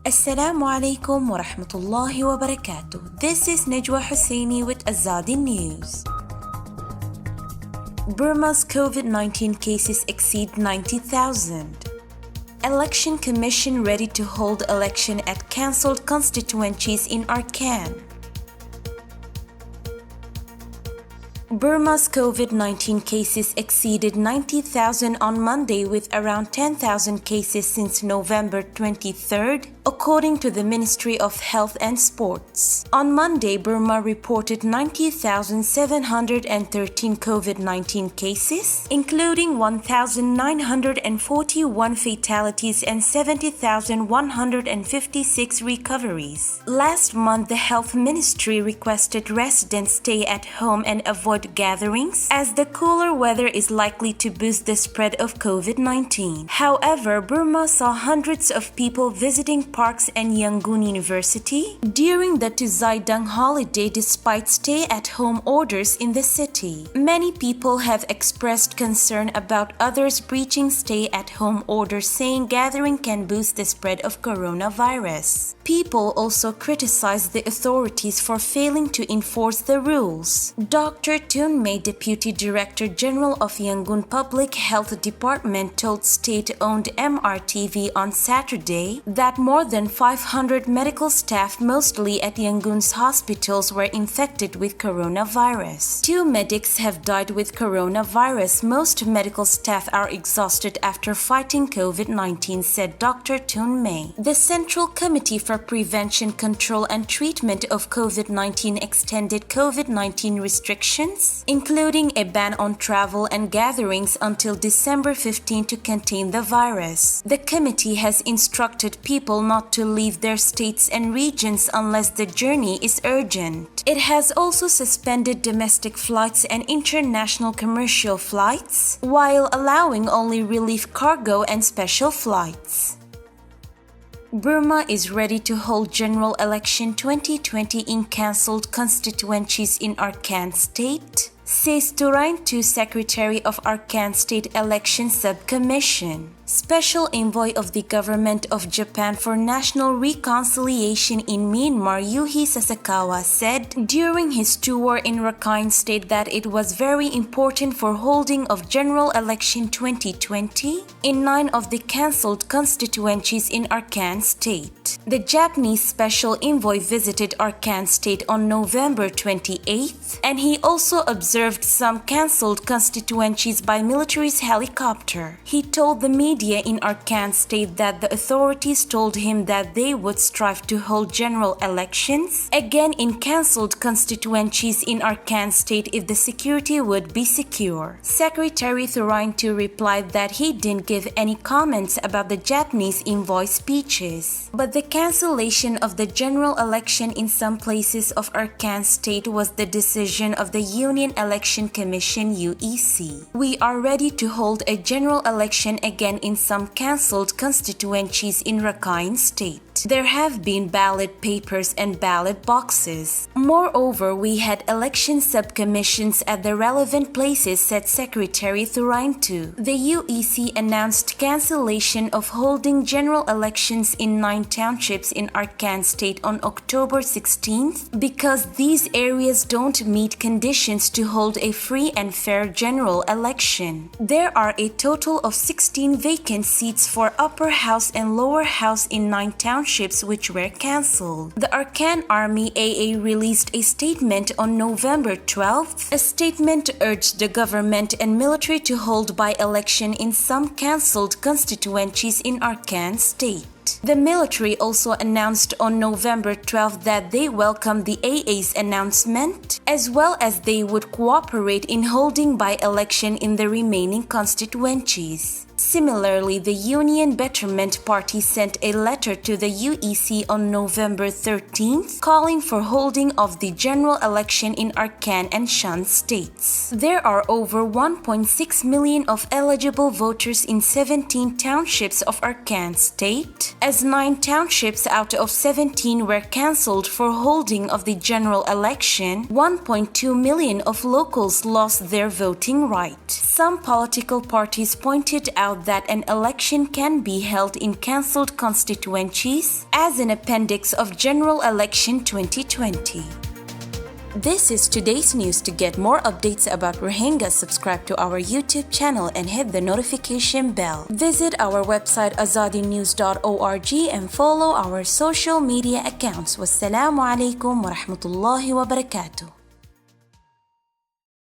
Assalamu alaikum wa rahmatullahi wa barakatuh. This is Najwa Husseini with Azadi News. Burma's COVID-19 cases exceed 90,000. Election Commission ready to hold election at cancelled constituencies in Arakan. Burma's COVID-19 cases exceeded 90,000 on Monday with around 10,000 cases since November 23rd, according to the Ministry of Health and Sports. On Monday, Burma reported 90,713 COVID-19 cases, including 1,941 fatalities and 70,156 recoveries. Last month, the Health Ministry requested residents stay at home and avoid gatherings as the cooler weather is likely to boost the spread of COVID-19. However, Burma saw hundreds of people visiting parks and Yangon University during the Tuzaidang holiday despite stay-at-home orders in the city. Many people have expressed concern about others breaching stay-at-home orders, saying gathering can boost the spread of coronavirus. People also criticized the authorities for failing to enforce the rules. Dr. Tun May, Deputy Director General of Yangon Public Health Department, told state-owned MRTV on Saturday that more than 500 medical staff, mostly at Yangon's hospitals, were infected with coronavirus. 2 medics have died with coronavirus. Most medical staff are exhausted after fighting COVID-19, said Dr. Tun May. The Central Committee for Prevention, Control and Treatment of COVID-19 extended COVID-19 restrictions, including a ban on travel and gatherings until December 15 to contain the virus. The committee has instructed people not to leave their states and regions unless the journey is urgent. It has also suspended domestic flights and international commercial flights, while allowing only relief cargo and special flights. Burma is ready to hold General Election 2020 in cancelled constituencies in Arakan State, says Turain Tu, Secretary of Arakan State Election Subcommission. Special Envoy of the Government of Japan for National Reconciliation in Myanmar, Yuhi Sasakawa, said during his tour in Rakhine State that it was very important for holding of General Election 2020 in 9 of the cancelled constituencies in Arakan State. The Japanese Special Envoy visited Arakan State on November 28th, and he also observed some cancelled constituencies by military's helicopter. He told the media in Arakan State that the authorities told him that they would strive to hold general elections again in cancelled constituencies in Arakan State if the security would be secure. Secretary Turain Tu replied that he didn't give any comments about the Japanese envoy speeches, but the cancellation of the general election in some places of Arakan State was the decision of the Union Election Commission (UEC). We are ready to hold a general election again in some cancelled constituencies in Rakhine State. There have been ballot papers and ballot boxes. Moreover, we had election subcommissions at the relevant places, said Secretary Turain Tu. The UEC announced cancellation of holding general elections in 9 townships in Arakan State on October 16th because these areas don't meet conditions to hold a free and fair general election. There are a total of 16 vacant seats for upper house and lower house in 9 townships which were cancelled. The Arakan Army AA released a statement on November 12th. A statement urged the government and military to hold by-election in some cancelled constituencies in Arakan State. The military also announced on November 12th that they welcomed the AA's announcement, as well as they would cooperate in holding by-election in the remaining constituencies. Similarly, the Union Betterment Party sent a letter to the UEC on November 13th calling for holding of the general election in Arakan and Shan states. There are over 1.6 million of eligible voters in 17 townships of Arakan State, as 9 townships out of 17 were cancelled for holding of the general election. 1.2 million of locals lost their voting right. Some political parties pointed out allowed that an election can be held in cancelled constituencies as an appendix of General Election 2020. This is today's news. To get more updates about Rohingya, subscribe to our YouTube channel and hit the notification bell. Visit our website azadinews.org and follow our social media accounts. Wassalamu alaikum wa rahmatullahi wa barakatuh.